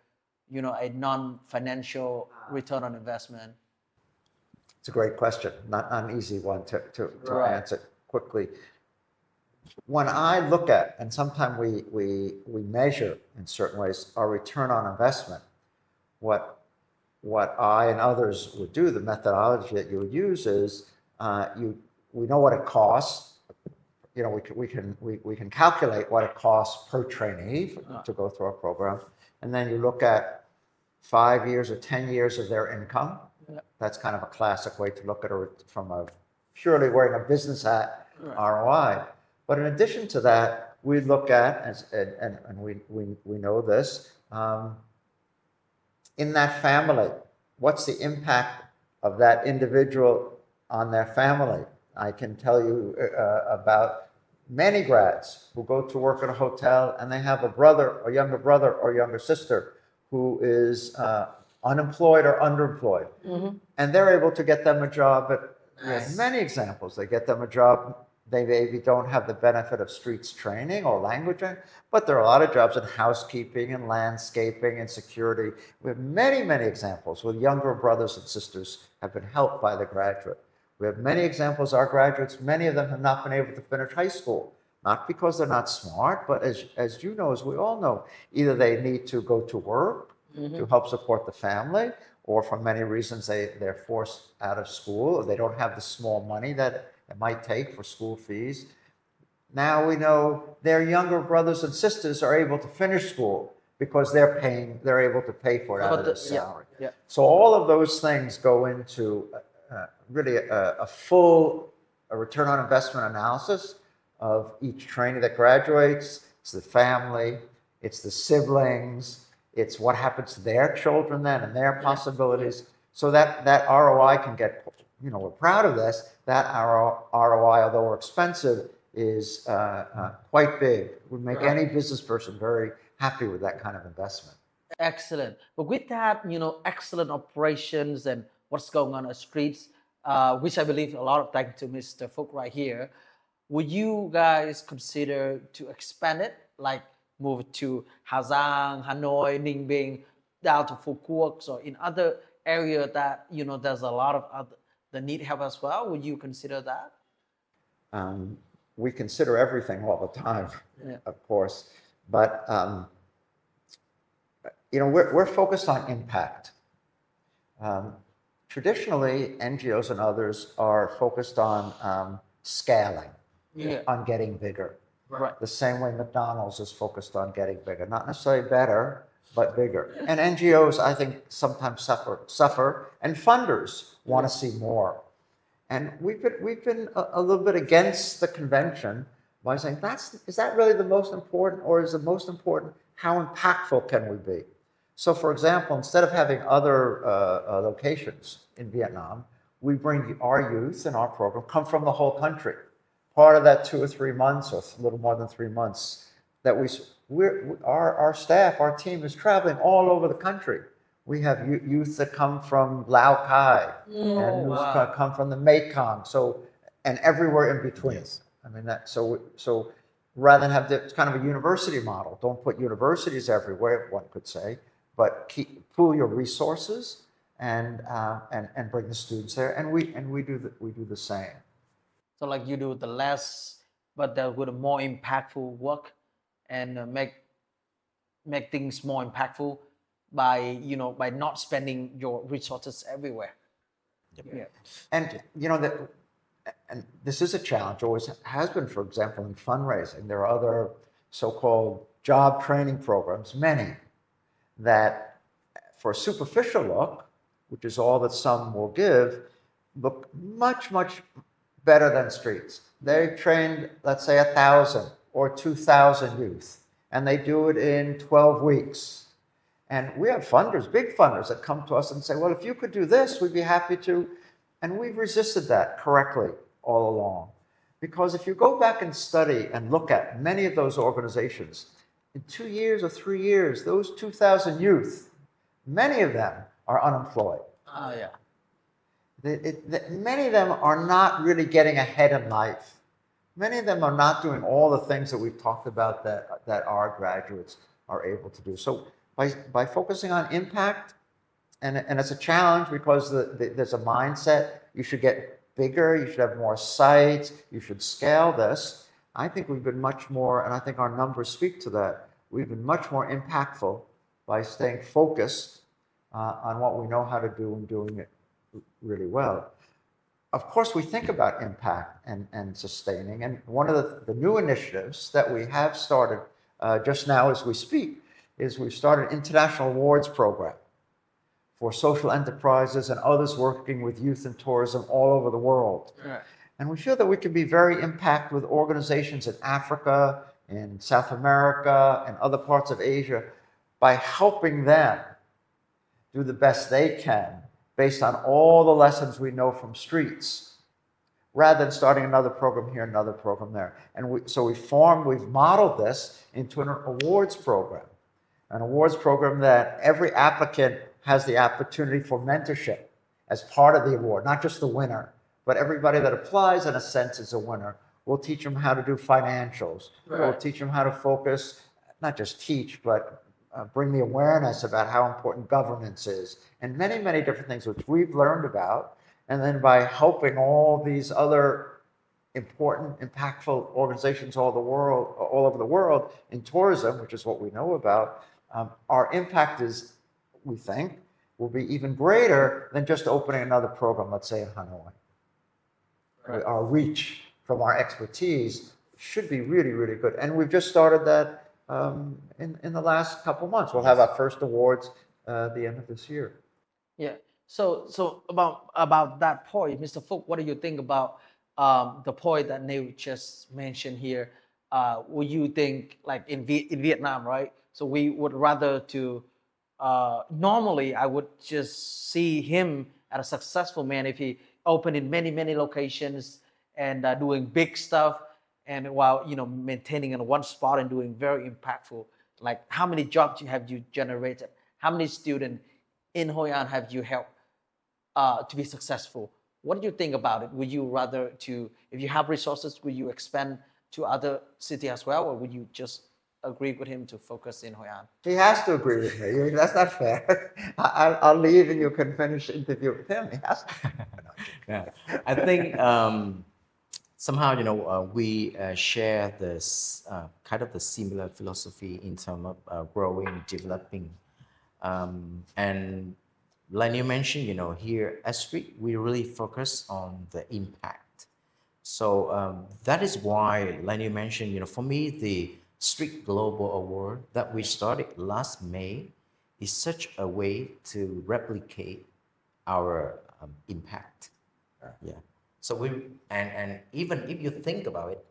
a non-financial return on investment? It's a great question, not an easy one to Right. answer quickly. When I look at, and sometimes we measure in certain ways our return on investment, what I and others would do, the methodology that you would use is we know what it costs. We can calculate what it costs per trainee to go through our program, and then you look at 5 years or 10 years of their income. That's kind of a classic way to look at it from a purely wearing a business hat ROI. But in addition to that, we look at, and we know this, in that family, what's the impact of that individual on their family? I can tell you about many grads who go to work at a hotel and they have a brother or younger sister who is unemployed or underemployed. And they're able to get them a job we have many examples. They get them a job. They maybe don't have the benefit of streets training or language, but there are a lot of jobs in housekeeping and landscaping and security. We have many, many examples where younger brothers and sisters have been helped by the graduate. We have many examples, our graduates, many of them have not been able to finish high school, not because they're not smart, but as you know, as we all know, either they need to go to work to help support the family, or for many reasons they're forced out of school, or they don't have the small money that it might take for school fees. Now we know their younger brothers and sisters are able to finish school because they're able to pay for it out of their salary. So all of those things go into really a full return on investment analysis of each trainee that graduates. It's the family, it's the siblings, it's what happens to their children then and their possibilities. So that ROI can get, we're proud of this. That ROI, although we're expensive, is quite big. Would make any business person very happy with that kind of investment. Excellent. But with that, excellent operations and what's going on the streets, which I believe a lot of thanks to Mr. Phuc right here, would you guys consider to expand it, like move it to Hà Giang, Hanoi, Ninh Bình, down to Phu Quoc, or in other area that there's a lot of other that need help as well? Would you consider that? We consider everything all the time, of course, but we're focused on impact. Traditionally, NGOs and others are focused on scaling, on getting bigger. Right. The same way McDonald's is focused on getting bigger, not necessarily better, but bigger. And NGOs, I think, sometimes suffer, and funders want to see more. And we've been a little bit against the convention by saying, is that really the most important, or is the most important how impactful can we be? So, for example, instead of having other locations in Vietnam, we bring our youth in our program come from the whole country. Part of that 2 or 3 months, or a little more than 3 months, that our staff, our team is traveling all over the country. We have youth that come from Lao Cai and come from the Mekong, and everywhere in between. Yes. I mean so rather than have it's kind of a university model. Don't put universities everywhere, one could say, but pool your resources and bring the students there, and we do the same. So like you do the less, but with a more impactful work, and make things more impactful by by not spending your resources everywhere. Yep. And and this is a challenge, always has been. For example, in fundraising, there are other so-called job training programs, many, that for a superficial look, which is all that some will give, look much, much better than streets. They trained, let's say, 1,000 or 2,000 youth, and they do it in 12 weeks. And we have funders, big funders, that come to us and say, well, if you could do this, we'd be happy to. And we've resisted that correctly all along. Because if you go back and study and look at many of those organizations, in 2 years or 3 years, those 2,000 youth, many of them are unemployed. Oh, yeah. Many of them are not really getting ahead in life. Many of them are not doing all the things that we've talked about that our graduates are able to do. So by focusing on impact, and it's a challenge because there's a mindset, you should get bigger, you should have more sites, you should scale this. I think we've been much more, and I think our numbers speak to that, we've been much more impactful by staying focused on what we know how to do and doing it really well. Of course, we think about impact and sustaining, and one of the new initiatives that we have started just now as we speak is we've started an international awards program for social enterprises and others working with youth and tourism all over the world. Right. And we feel that we can be very impactful with organizations in Africa, in South America, and other parts of Asia by helping them do the best they can based on all the lessons we know from streets, rather than starting another program here, another program there. And we've modeled this into an awards program that every applicant has the opportunity for mentorship as part of the award, not just the winner, but everybody that applies, in a sense, is a winner. We'll teach them how to do financials. Right. We'll teach them how to focus, not just teach, but bring the awareness about how important governance is, and many, many different things which we've learned about. And then by helping all these other important, impactful organizations all over the world in tourism, which is what we know about, our impact is, we think, will be even greater than just opening another program, let's say in Hanoi. Right. Our reach from our expertise should be really, really good. And we've just started that in the last couple months. We'll have our first awards at the end of this year. Yeah. So about that point, Mr. Phuc, what do you think about the point that Neal just mentioned here? Would you think, like in Vietnam, right? So we would rather to normally I would just see him as a successful man if he opened in many locations and doing big stuff, and while maintaining in one spot and doing very impactful. Like, how many jobs have you generated? How many students in Hoi An have you helped to be successful? What do you think about it? Would you rather to, if you have resources, would you expand to other city as well, or would you just agree with him to focus in Hoi An? He has to agree with me. That's not fair. I'll leave and you can finish the interview with him. He has to. Yeah, I think somehow we share this kind of the similar philosophy in terms of growing, developing, and like you mentioned, here at Street we really focus on the impact. So that is why, like you mentioned, for me the Street Global Award that we started last May is such a way to replicate our impact. Yeah. So and even if you think about it,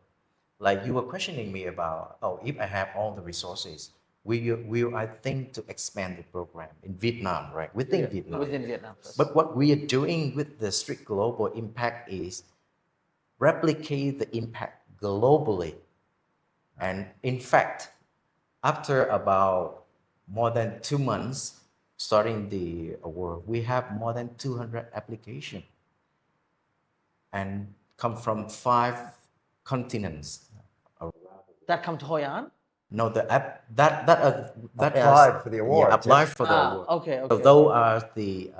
like you were questioning me about, if I have all the resources, will I think to expand the program in Vietnam, right? Within Vietnam. Within Vietnam. But what we are doing with the Street Global Impact is replicate the impact globally. And in fact, after about more than 2 months starting the award, we have more than 200 applications and come from 5 continents. That come to Hoi An? No, that Applied for the award. Yeah, applied for the award. Okay. So those are the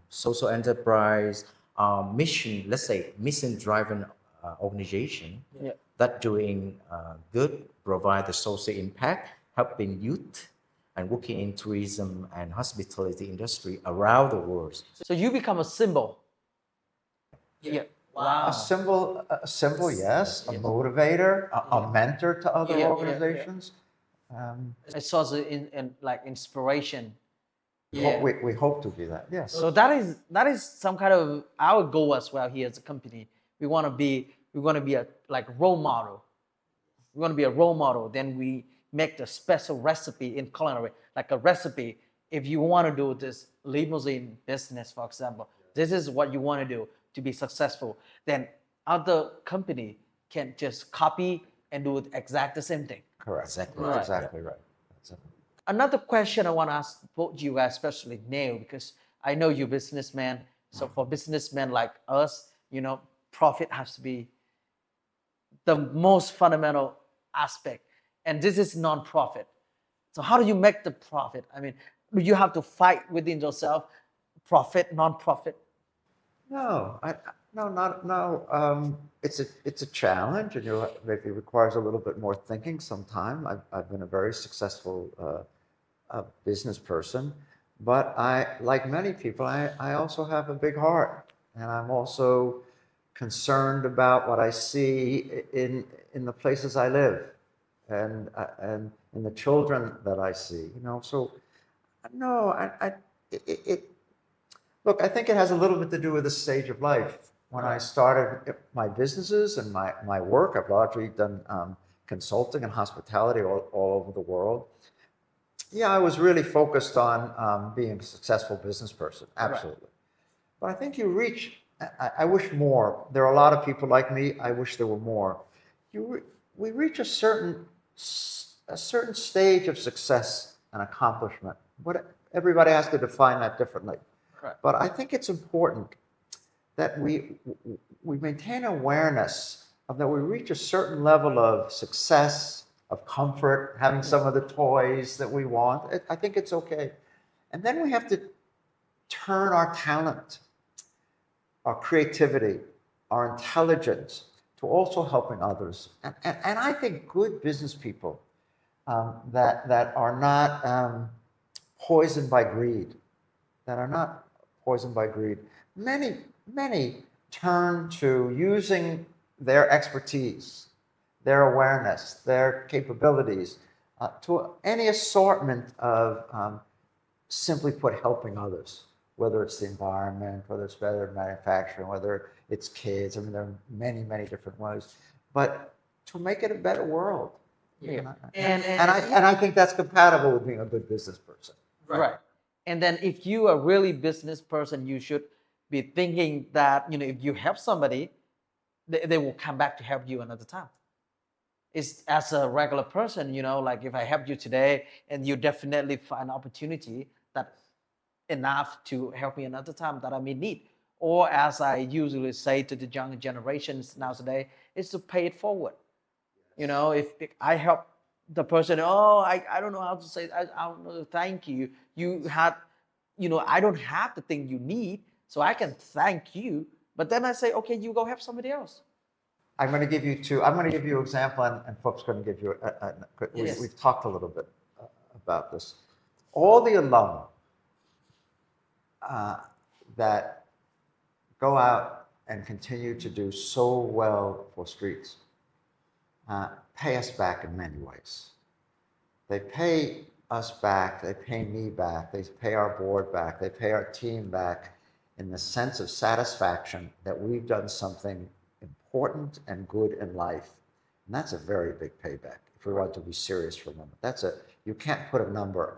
social enterprise mission, let's say mission-driven organization that doing good, provide the social impact, helping youth, and working in tourism and hospitality industry around the world. So you become a symbol. Yeah. Wow. A symbol, yes. A motivator, a mentor to other organizations. A source of like inspiration. We hope to be that. Yes. So that is some kind of our goal as well here as a company. We want to be a like role model. We want to be a role model. Then we make the special recipe in culinary, like a recipe. If you want to do this limousine business, for example, this is what you want to do to be successful. Then other company can just copy and do exact the same thing. Correct. Exactly. Right. Exactly right. Another question I want to ask both you guys, especially Neal, because I know you're businessman. So for businessmen like us, profit has to be the most fundamental aspect. And this is non-profit. So how do you make the profit? I mean, do you have to fight within yourself, profit, non-profit? No, no, not no. It's a challenge, and maybe requires a little bit more thinking. Sometime I've been a very successful business person, but like many people, I also have a big heart, and I'm also concerned about what I see in the places I live, and in the children that I see. So no, it look, I think it has a little bit to do with the stage of life. When I started my businesses and my work, I've largely done consulting and hospitality all over the world. Yeah, I was really focused on being a successful business person, absolutely. But I think I wish more. There are a lot of people like me. I wish there were more. We reach a certain stage of success and accomplishment. Everybody has to define that differently. Right. But I think it's important that we maintain awareness of that we reach a certain level of success, of comfort, having some of the toys that we want. I think it's okay. And then we have to turn our talent, our creativity, our intelligence to also helping others. And I think good business people that are not poisoned by greed, that are not poisoned by greed. Many turn to using their expertise, their awareness, their capabilities to any assortment of simply put helping others, whether it's the environment, whether it's better manufacturing, whether it's kids. I mean, there are many different ways, but to make it a better world. Yeah. And I think that's compatible with being a good business person. Right. And then if you are really business person, you should be thinking that, if you help somebody, they will come back to help you another time. It's as a regular person, like if I help you today and you definitely find opportunity that enough to help me another time that I may need. Or as I usually say to the younger generations nowadays, is to pay it forward. If I help the person, I don't know how to say, I don't know, thank you. You had, I don't have the thing you need, so I can thank you. But then I say, okay, you go help somebody else. I'm going to give you two. I'm going to give you an example, and Phup's going to give you. Yes. We've talked a little bit about this. All the alum that go out and continue to do so well for streets pay us back in many ways. They pay us back. They pay me back. They pay our board back. They pay our team back in the sense of satisfaction that we've done something important and good in life. And that's a very big payback if we want to be serious for a moment. You can't put a number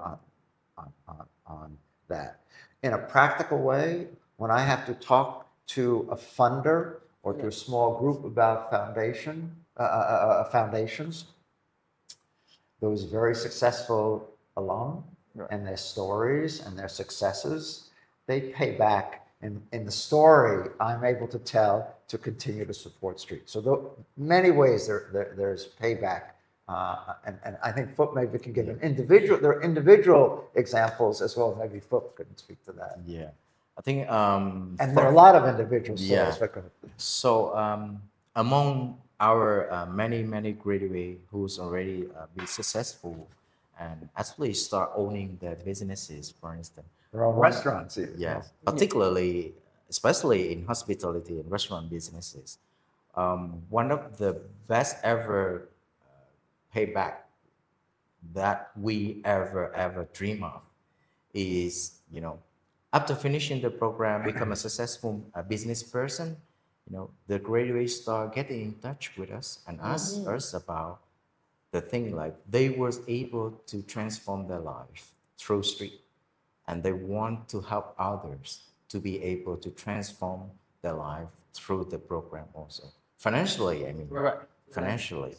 on that. In a practical way, when I have to talk to a funder or to a small group about foundations, those very successful alum and their stories and their successes, they pay back in the story I'm able to tell to continue to support streets. So many ways there's payback. And I think Phuc maybe can give there are individual examples as well. Maybe Phuc could speak to that. Yeah, I think. And there are a lot of individual stories. Yeah. So among our many graduates who's already been successful and actually start owning their businesses, for instance. Their own restaurants. Yeah, particularly, especially in hospitality and restaurant businesses. One of the best ever payback that we ever dream of is, after finishing the program, become a successful business person, the graduates start getting in touch with us and ask us about the thing like they was able to transform their life through street, and they want to help others to be able to transform their life through the program also. Financially, I mean, financially.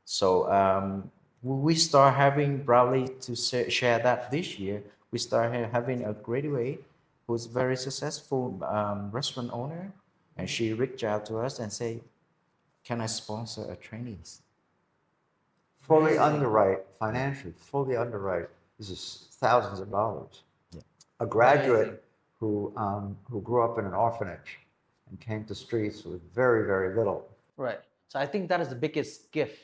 So we start having, probably to share that this year, we start having a graduate who's very successful restaurant owner, and she reached out to us and say, can I sponsor a trainees? Fully Amazing. underwrite, financially, fully underwrite. This is thousands of dollars. Yeah. A graduate Amazing. who grew up in an orphanage and came to streets with very, very little. Right. So I think that is the biggest gift,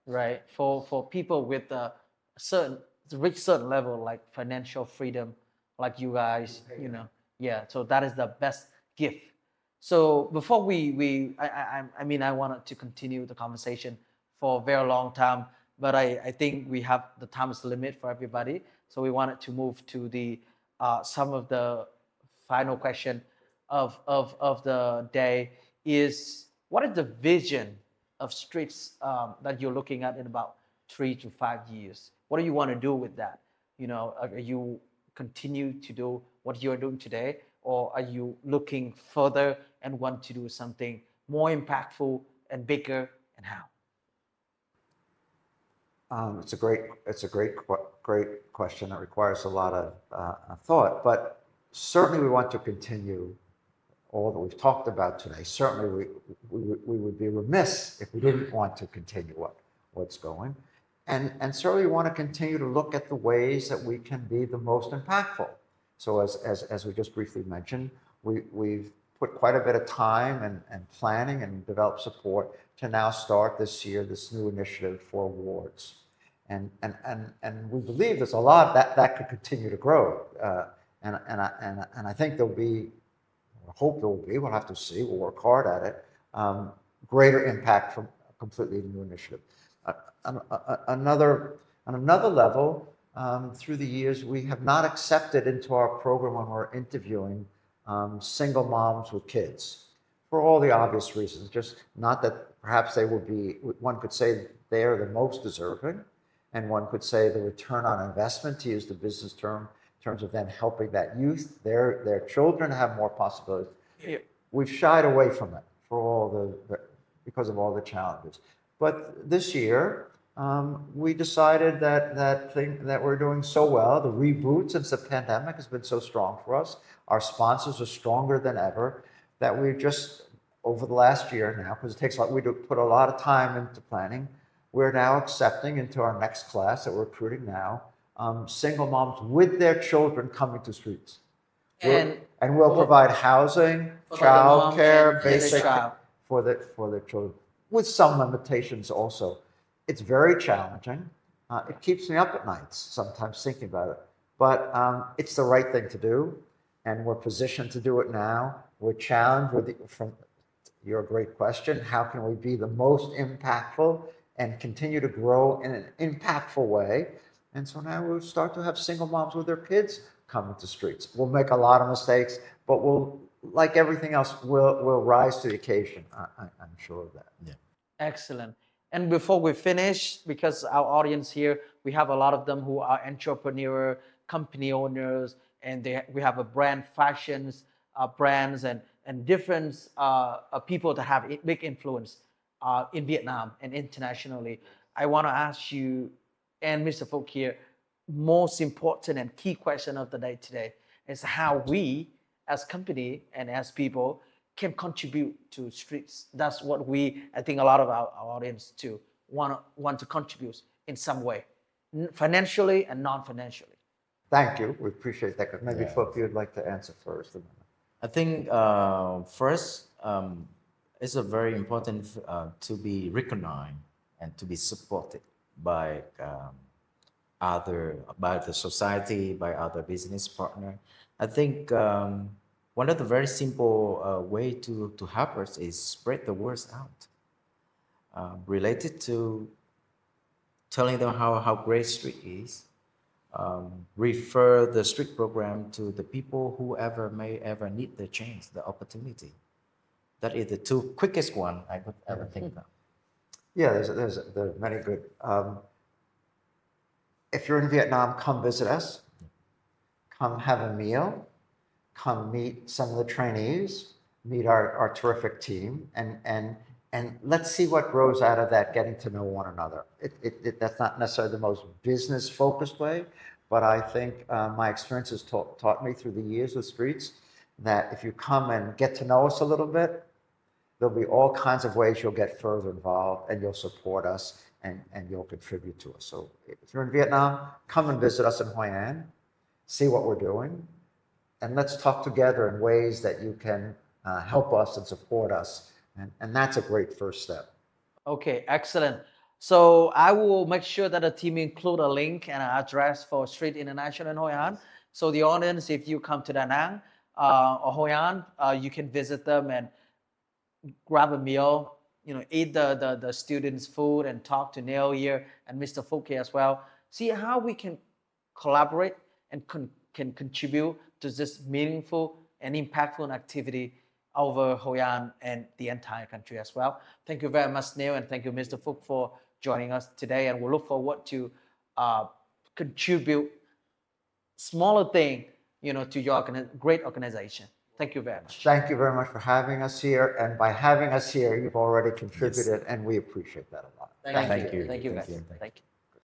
right? For people with a certain reach certain level like financial freedom, like you guys, you know. Yeah. So that is the best gift. So before I mean I wanted to continue the conversation for a very long time, but I think we have the time is limit for everybody. So we wanted to move to the some of the final question of the day is what is the vision of streets that you're looking at in about 3 to 5 years? What do you want to do with that? You know, are you continue to do what you're doing today, or are you looking further and want to do something more impactful and bigger, and how? Great question. It requires a lot of thought, but certainly we want to continue all that we've talked about today. Certainly we would be remiss if we didn't want to continue what's going. And certainly we want to continue to look at the ways that we can be the most impactful. So as we just briefly mentioned, we've put quite a bit of time and planning and developed support to now start this year, this new initiative for awards. And we believe there's a lot that could continue to grow. And I think there'll be, I hope there will be, we'll have to see, we'll work hard at it, greater impact from a completely new initiative. On another level, through the years, we have not accepted into our program when we're interviewing single moms with kids for all the obvious reasons. Just not that perhaps they would be, one could say they are the most deserving, and one could say the return on investment, to use the business term, in terms of them helping that youth, their children have more possibilities. Yeah. We've shied away from it because of all the challenges. But this year, we decided that we're doing so well. The reboot since the pandemic has been so strong for us. Our sponsors are stronger than ever. That we just, over the last year now, because it takes a lot, we do put a lot of time into planning. We're now accepting into our next class that we're recruiting now, single moms with their children coming to streets. And We'll provide housing, childcare, basic child. for their children, with some limitations also. It's very challenging. It keeps me up at nights sometimes thinking about it. But it's the right thing to do, and we're positioned to do it now. We're challenged from your great question, how can we be the most impactful and continue to grow in an impactful way? And so now we'll start to have single moms with their kids coming to streets. We'll make a lot of mistakes, but we'll, like everything else, we'll rise to the occasion. I'm sure of that. Yeah. Excellent. And before we finish, because our audience here, we have a lot of them who are entrepreneur, company owners, and we have a brand fashions, brands, and different people that have big influence in Vietnam and internationally. I want to ask you and Mr. Phuc here, most important and key question of the day today is how we as company and as people can contribute to streets. That's what I think a lot of our audience too want to contribute in some way, financially and non-financially. Thank you. We appreciate that. Maybe Yeah. Phuc, you'd like to answer first. I think first, it's a very important to be recognized and to be supported by by the society, by other business partner. I think one of the very simple way to help us is spread the words out related to telling them how great street is. Refer the street program to the people who may ever need the chance, the opportunity. That is the two quickest one I could ever think of. Yeah, there's many good. If you're in Vietnam, come visit us. Come have a meal. Come meet some of the trainees. Meet our terrific team, and let's see what grows out of that. Getting to know one another. That's not necessarily the most business focused way, but I think my experience has taught me through the years with streets that if you come and get to know us a little bit, there'll be all kinds of ways you'll get further involved and you'll support us and you'll contribute to us. So if you're in Vietnam, come and visit us in Hoi An, see what we're doing, and let's talk together in ways that you can help us and support us. And that's a great first step. Okay, excellent. So I will make sure that the team include a link and an address for Street International in Hoi An. So the audience, if you come to Da Nang or Hoi An, you can visit them and grab a meal, eat the students' food and talk to Neal here and Mr. Phuc here as well. See how we can collaborate and can contribute to this meaningful and impactful activity over Hoi An and the entire country as well. Thank you very much, Neal, and thank you, Mr. Phuc, for joining us today. And we look forward to contribute smaller thing, to your great organization. Thank you very much. Thank you very much for having us here. And by having us here, you've already contributed, and we appreciate that a lot. Thank you. Thank you, guys. Thank you. Thank you.